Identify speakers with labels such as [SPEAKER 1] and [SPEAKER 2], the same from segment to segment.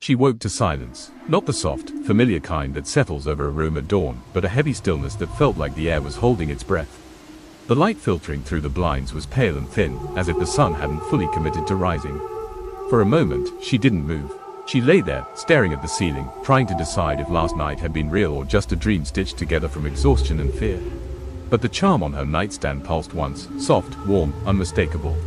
[SPEAKER 1] She woke to silence, not the soft, familiar kind that settles over a room at dawn, but a heavy stillness that felt like the air was holding its breath. The light filtering through the blinds was pale and thin, as if the sun hadn't fully committed to rising. For a moment, she didn't move. She lay there, staring at the ceiling, trying to decide if last night had been real or just a dream stitched together from exhaustion and fear. But the charm on her nightstand pulsed once, soft, warm, unmistakable.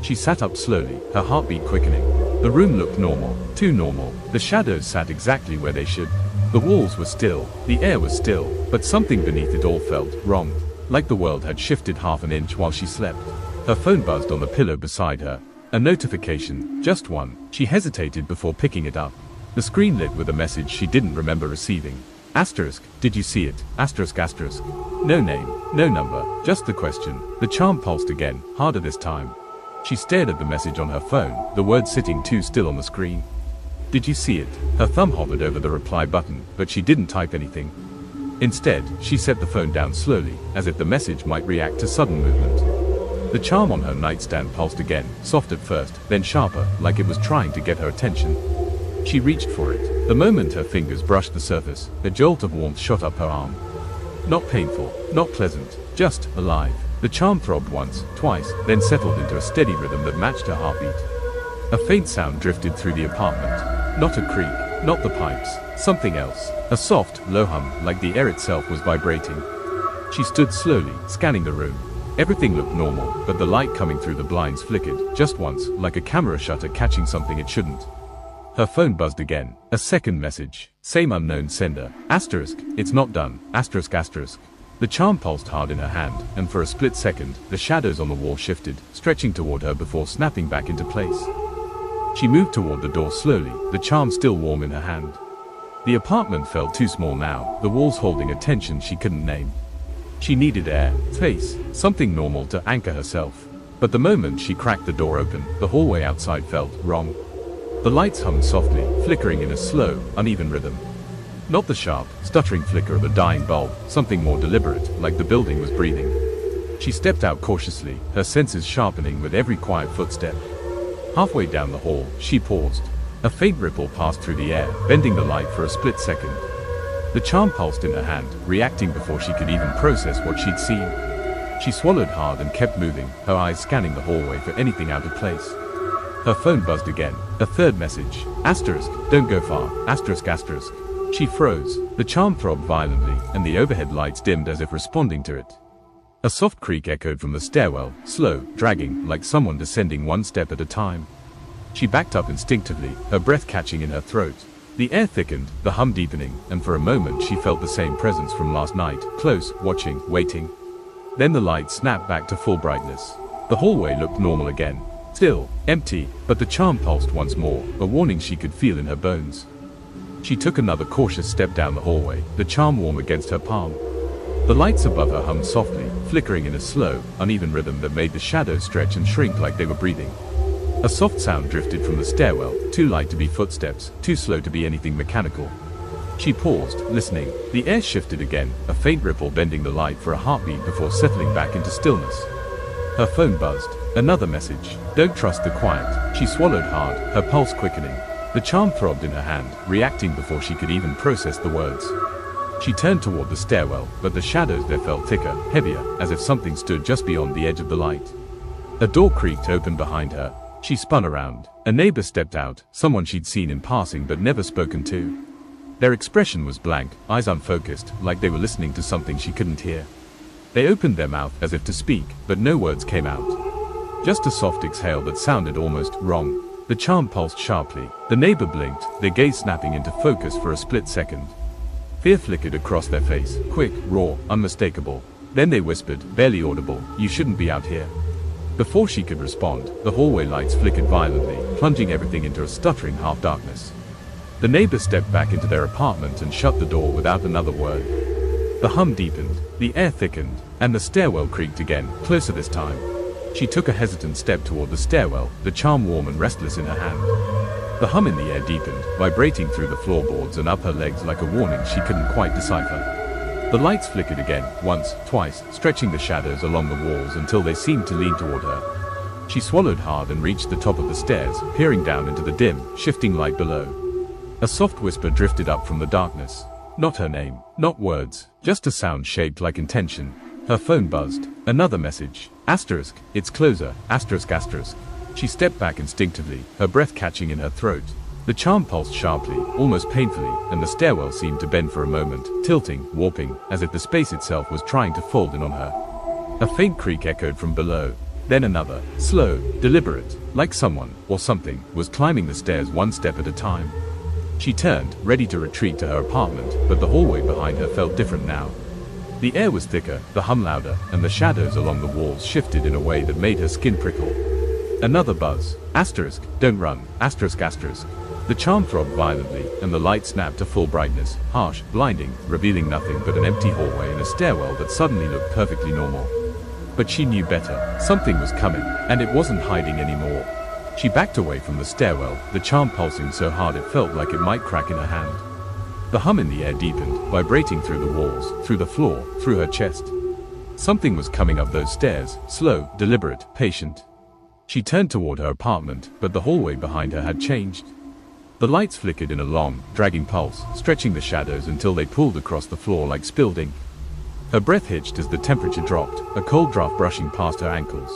[SPEAKER 1] She sat up slowly, her heartbeat quickening. The room looked normal, too normal. The shadows sat exactly where they should. The walls were still, the air was still, but something beneath it all felt wrong. Like the world had shifted half an inch while she slept. Her phone buzzed on the pillow beside her. A notification, just one. She hesitated before picking it up. The screen lit with a message she didn't remember receiving. Asterisk, did you see it? Asterisk asterisk. No name, no number, just the question. The charm pulsed again, harder this time. She stared at the message on her phone, the words sitting too still on the screen. Did you see it? Her thumb hovered over the reply button, but she didn't type anything. Instead, she set the phone down slowly, as if the message might react to sudden movement. The charm on her nightstand pulsed again, soft at first, then sharper, like it was trying to get her attention. She reached for it. The moment her fingers brushed the surface, a jolt of warmth shot up her arm. Not painful, not pleasant, just alive. The charm throbbed once, twice, then settled into a steady rhythm that matched her heartbeat. A faint sound drifted through the apartment. Not a creak, not the pipes, something else. A soft, low hum, like the air itself was vibrating. She stood slowly, scanning the room. Everything looked normal, but the light coming through the blinds flickered, just once, like a camera shutter catching something it shouldn't. Her phone buzzed again. A second message. Same unknown sender. Asterisk, it's not done. Asterisk asterisk. The charm pulsed hard in her hand, and for a split second, the shadows on the wall shifted, stretching toward her before snapping back into place. She moved toward the door slowly, the charm still warm in her hand. The apartment felt too small now, the walls holding a tension she couldn't name. She needed air, space, something normal to anchor herself. But the moment she cracked the door open, the hallway outside felt wrong. The lights hummed softly, flickering in a slow, uneven rhythm. Not the sharp, stuttering flicker of a dying bulb, something more deliberate, like the building was breathing. She stepped out cautiously, her senses sharpening with every quiet footstep. Halfway down the hall, she paused. A faint ripple passed through the air, bending the light for a split second. The charm pulsed in her hand, reacting before she could even process what she'd seen. She swallowed hard and kept moving, her eyes scanning the hallway for anything out of place. Her phone buzzed again. A third message. Asterisk, don't go far. Asterisk asterisk. She froze. The charm throbbed violently, and the overhead lights dimmed as if responding to it. A soft creak echoed from the stairwell, slow, dragging, like someone descending one step at a time. She backed up instinctively, her breath catching in her throat. The air thickened, the hum deepening, and for a moment she felt the same presence from last night, close, watching, waiting. Then the light snapped back to full brightness. The hallway looked normal again. Still, empty, but the charm pulsed once more, a warning she could feel in her bones. She took another cautious step down the hallway, the charm warm against her palm. The lights above her hummed softly, flickering in a slow, uneven rhythm that made the shadows stretch and shrink like they were breathing. A soft sound drifted from the stairwell, too light to be footsteps, too slow to be anything mechanical. She paused, listening. The air shifted again, a faint ripple bending the light for a heartbeat before settling back into stillness. Her phone buzzed. Another message. Don't trust the quiet. She swallowed hard, her pulse quickening. The charm throbbed in her hand, reacting before she could even process the words. She turned toward the stairwell, but the shadows there felt thicker, heavier, as if something stood just beyond the edge of the light. A door creaked open behind her. She spun around. A neighbor stepped out, someone she'd seen in passing but never spoken to. Their expression was blank, eyes unfocused, like they were listening to something she couldn't hear. They opened their mouth as if to speak, but no words came out. Just a soft exhale that sounded almost wrong. The charm pulsed sharply. The neighbor blinked, their gaze snapping into focus for a split second. Fear flickered across their face, quick, raw, unmistakable. Then they whispered, barely audible, "You shouldn't be out here." Before she could respond, the hallway lights flickered violently, plunging everything into a stuttering half-darkness. The neighbor stepped back into their apartment and shut the door without another word. The hum deepened, the air thickened, and the stairwell creaked again, closer this time. She took a hesitant step toward the stairwell, the charm warm and restless in her hand. The hum in the air deepened, vibrating through the floorboards and up her legs like a warning she couldn't quite decipher. The lights flickered again, once, twice, stretching the shadows along the walls until they seemed to lean toward her. She swallowed hard and reached the top of the stairs, peering down into the dim, shifting light below. A soft whisper drifted up from the darkness. Not her name, not words, just a sound shaped like intention. Her phone buzzed. Another message. Asterisk, it's closer, asterisk asterisk. She stepped back instinctively, her breath catching in her throat. The charm pulsed sharply, almost painfully, and the stairwell seemed to bend for a moment, tilting, warping, as if the space itself was trying to fold in on her. A faint creak echoed from below. Then another, slow, deliberate, like someone, or something, was climbing the stairs one step at a time. She turned, ready to retreat to her apartment, but the hallway behind her felt different now. The air was thicker, the hum louder, and the shadows along the walls shifted in a way that made her skin prickle. Another buzz. Asterisk, don't run, asterisk asterisk. The charm throbbed violently, and the light snapped to full brightness, harsh, blinding, revealing nothing but an empty hallway and a stairwell that suddenly looked perfectly normal. But she knew better. Something was coming, and it wasn't hiding anymore. She backed away from the stairwell, the charm pulsing so hard it felt like it might crack in her hand. The hum in the air deepened, vibrating through the walls, through the floor, through her chest. Something was coming up those stairs, slow, deliberate, patient. She turned toward her apartment, but the hallway behind her had changed. The lights flickered in a long, dragging pulse, stretching the shadows until they pooled across the floor like spilled ink. Her breath hitched as the temperature dropped, a cold draft brushing past her ankles.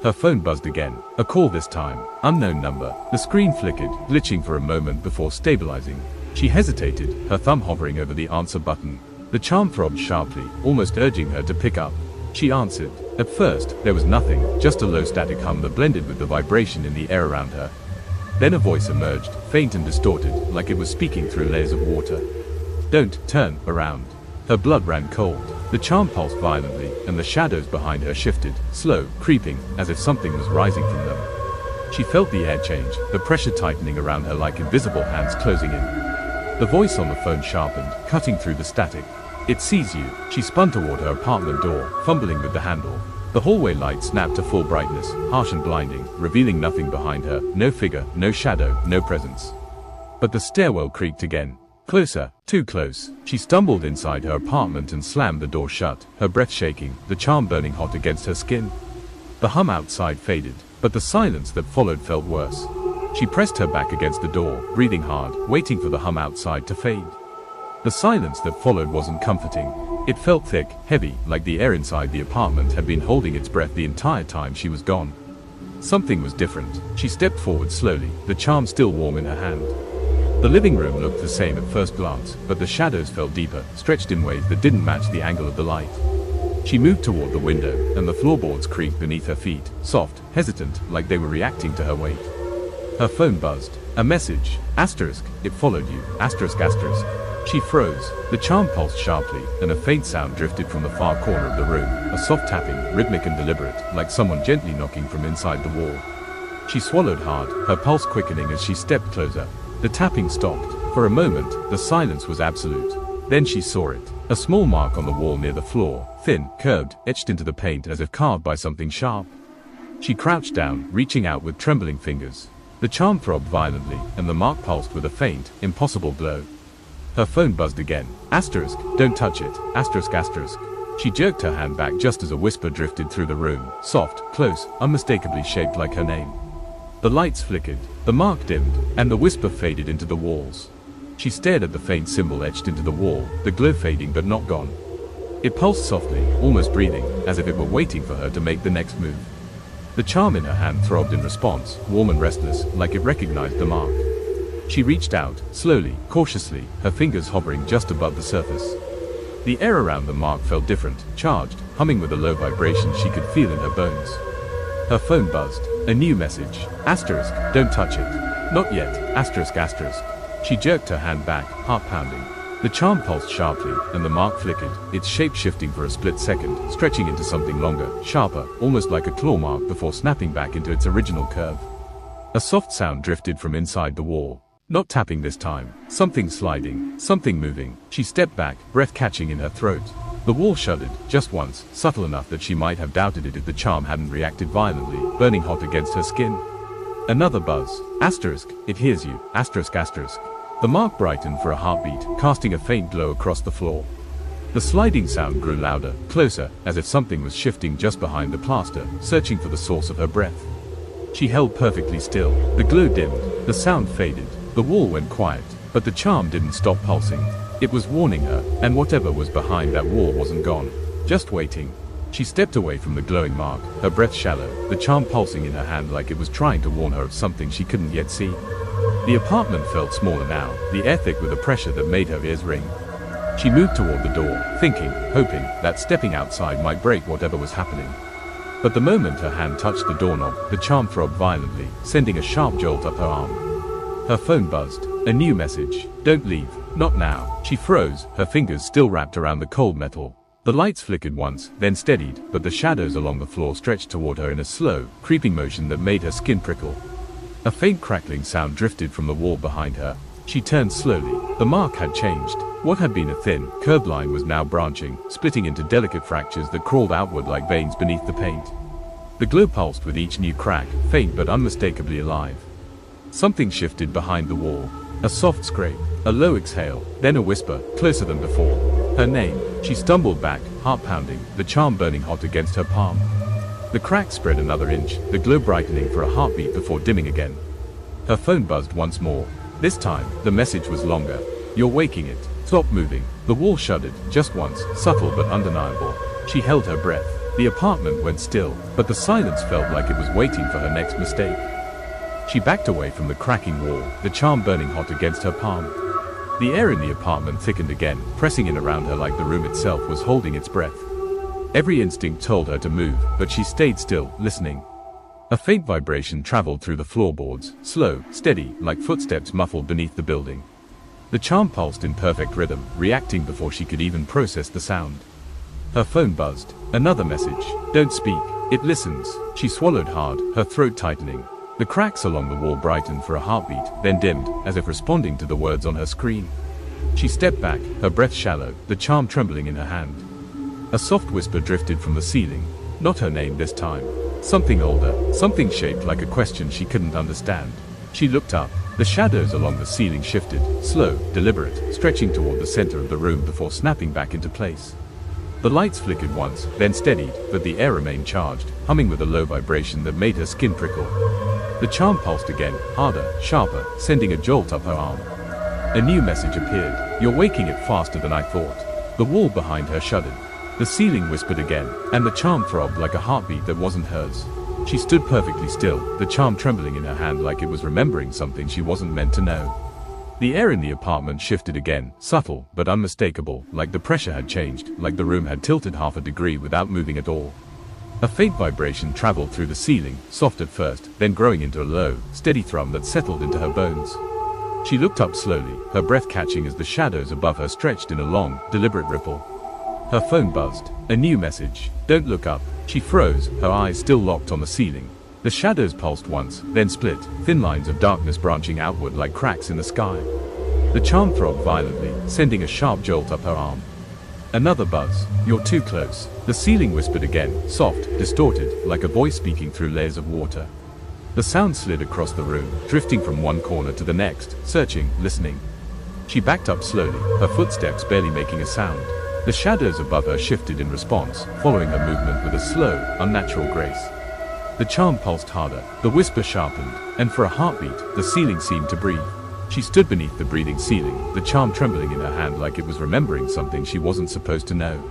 [SPEAKER 1] Her phone buzzed again, a call this time, unknown number. The screen flickered, glitching for a moment before stabilizing. She hesitated, her thumb hovering over the answer button. The charm throbbed sharply, almost urging her to pick up. She answered. At first, there was nothing, just a low static hum that blended with the vibration in the air around her. Then a voice emerged, faint and distorted, like it was speaking through layers of water. Don't turn around. Her blood ran cold. The charm pulsed violently, and the shadows behind her shifted, slow, creeping, as if something was rising from them. She felt the air change, the pressure tightening around her like invisible hands closing in. The voice on the phone sharpened, cutting through the static. It sees you. She spun toward her apartment door, fumbling with the handle. The hallway light snapped to full brightness, harsh and blinding, revealing nothing behind her, no figure, no shadow, no presence. But the stairwell creaked again. Closer, too close. She stumbled inside her apartment and slammed the door shut, her breath shaking, the charm burning hot against her skin. The hum outside faded, but the silence that followed felt worse. She pressed her back against the door, breathing hard, waiting for the hum outside to fade. The silence that followed wasn't comforting. It felt thick, heavy, like the air inside the apartment had been holding its breath the entire time she was gone. Something was different. She stepped forward slowly, the charm still warm in her hand. The living room looked the same at first glance, but the shadows felt deeper, stretched in ways that didn't match the angle of the light. She moved toward the window, and the floorboards creaked beneath her feet, soft, hesitant, like they were reacting to her weight. Her phone buzzed. A message. Asterisk, it followed you, asterisk asterisk. She froze. The charm pulsed sharply, and a faint sound drifted from the far corner of the room, a soft tapping, rhythmic and deliberate, like someone gently knocking from inside the wall. She swallowed hard, her pulse quickening as she stepped closer. The tapping stopped. For a moment, the silence was absolute. Then she saw it. A small mark on the wall near the floor, thin, curved, etched into the paint as if carved by something sharp. She crouched down, reaching out with trembling fingers. The charm throbbed violently, and the mark pulsed with a faint, impossible glow. Her phone buzzed again. Asterisk, don't touch it, asterisk asterisk. She jerked her hand back just as a whisper drifted through the room, soft, close, unmistakably shaped like her name. The lights flickered, the mark dimmed, and the whisper faded into the walls. She stared at the faint symbol etched into the wall, the glow fading but not gone. It pulsed softly, almost breathing, as if it were waiting for her to make the next move. The charm in her hand throbbed in response, warm and restless, like it recognized the mark. She reached out, slowly, cautiously, her fingers hovering just above the surface. The air around the mark felt different, charged, humming with a low vibration she could feel in her bones. Her phone buzzed. A new message. Asterisk, don't touch it. Not yet, asterisk asterisk. She jerked her hand back, heart pounding. The charm pulsed sharply, and the mark flickered, its shape shifting for a split second, stretching into something longer, sharper, almost like a claw mark before snapping back into its original curve. A soft sound drifted from inside the wall. Not tapping this time. Something sliding, something moving. She stepped back, breath catching in her throat. The wall shuddered, just once, subtle enough that she might have doubted it if the charm hadn't reacted violently, burning hot against her skin. Another buzz. Asterisk, it hears you, asterisk asterisk. The mark brightened for a heartbeat, casting a faint glow across the floor. The sliding sound grew louder, closer, as if something was shifting just behind the plaster, searching for the source of her breath. She held perfectly still. The glow dimmed, the sound faded, the wall went quiet. But the charm didn't stop pulsing. It was warning her, and whatever was behind that wall wasn't gone. Just waiting. She stepped away from the glowing mark, her breath shallow, the charm pulsing in her hand like it was trying to warn her of something she couldn't yet see. The apartment felt smaller now, the air thick with a pressure that made her ears ring. She moved toward the door, thinking, hoping, that stepping outside might break whatever was happening. But the moment her hand touched the doorknob, the charm throbbed violently, sending a sharp jolt up her arm. Her phone buzzed. A new message. Don't leave. Not now. She froze, her fingers still wrapped around the cold metal. The lights flickered once, then steadied, but the shadows along the floor stretched toward her in a slow, creeping motion that made her skin prickle. A faint crackling sound drifted from the wall behind her. She turned slowly. The mark had changed. What had been a thin, curved line was now branching, splitting into delicate fractures that crawled outward like veins beneath the paint. The glow pulsed with each new crack, faint but unmistakably alive. Something shifted behind the wall. A soft scrape, a low exhale, then a whisper, closer than before. Her name. She stumbled back, heart pounding, the charm burning hot against her palm. The crack spread another inch, the glow brightening for a heartbeat before dimming again. Her phone buzzed once more. This time, the message was longer. You're waking it. Stop moving. The wall shuddered, just once, subtle but undeniable. She held her breath. The apartment went still, but the silence felt like it was waiting for her next mistake. She backed away from the cracking wall, the charm burning hot against her palm. The air in the apartment thickened again, pressing in around her like the room itself was holding its breath. Every instinct told her to move, but she stayed still, listening. A faint vibration traveled through the floorboards, slow, steady, like footsteps muffled beneath the building. The charm pulsed in perfect rhythm, reacting before she could even process the sound. Her phone buzzed. Another message. Don't speak. It listens. She swallowed hard, her throat tightening. The cracks along the wall brightened for a heartbeat, then dimmed, as if responding to the words on her screen. She stepped back, her breath shallow, the charm trembling in her hand. A soft whisper drifted from the ceiling. Not her name this time. Something older, something shaped like a question she couldn't understand. She looked up. The shadows along the ceiling shifted, slow, deliberate, stretching toward the center of the room before snapping back into place. The lights flickered once, then steadied, but the air remained charged, humming with a low vibration that made her skin prickle. The charm pulsed again, harder, sharper, sending a jolt up her arm. A new message appeared. You're waking it faster than I thought. The wall behind her shuddered. The ceiling whispered again, and the charm throbbed like a heartbeat that wasn't hers. She stood perfectly still, the charm trembling in her hand like it was remembering something she wasn't meant to know. The air in the apartment shifted again, subtle but unmistakable, like the pressure had changed, like the room had tilted half a degree without moving at all. A faint vibration traveled through the ceiling, soft at first, then growing into a low, steady thrum that settled into her bones. She looked up slowly, her breath catching as the shadows above her stretched in a long, deliberate ripple. Her phone buzzed. A new message. Don't look up. She froze, her eyes still locked on the ceiling. The shadows pulsed once, then split, thin lines of darkness branching outward like cracks in the sky. The charm throbbed violently, sending a sharp jolt up her arm. Another buzz. You're too close. The ceiling whispered again, soft, distorted, like a voice speaking through layers of water. The sound slid across the room, drifting from one corner to the next, searching, listening. She backed up slowly, her footsteps barely making a sound. The shadows above her shifted in response, following her movement with a slow, unnatural grace. The charm pulsed harder, the whisper sharpened, and for a heartbeat, the ceiling seemed to breathe. She stood beneath the breathing ceiling, the charm trembling in her hand like it was remembering something she wasn't supposed to know.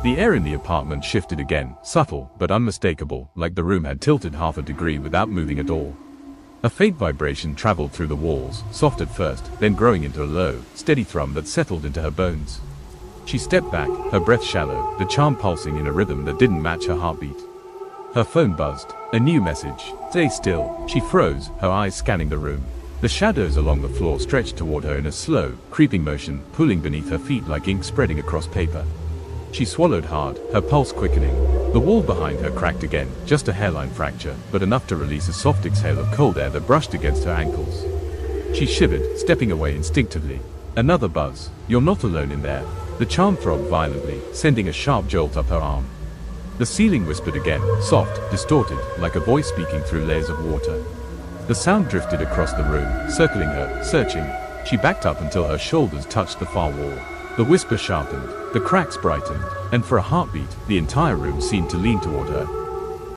[SPEAKER 1] The air in the apartment shifted again, subtle but unmistakable, like the room had tilted half a degree without moving at all. A faint vibration traveled through the walls, soft at first, then growing into a low, steady thrum that settled into her bones. She stepped back, her breath shallow, the charm pulsing in a rhythm that didn't match her heartbeat. Her phone buzzed. A new message. Stay still. She froze, her eyes scanning the room. The shadows along the floor stretched toward her in a slow, creeping motion, pulling beneath her feet like ink spreading across paper. She swallowed hard, her pulse quickening. The wall behind her cracked again, just a hairline fracture, but enough to release a soft exhale of cold air that brushed against her ankles. She shivered, stepping away instinctively. Another buzz. You're not alone in there. The charm throbbed violently, sending a sharp jolt up her arm. The ceiling whispered again, soft, distorted, like a voice speaking through layers of water. The sound drifted across the room, circling her, searching. She backed up until her shoulders touched the far wall. The whisper sharpened, the cracks brightened, and for a heartbeat, the entire room seemed to lean toward her,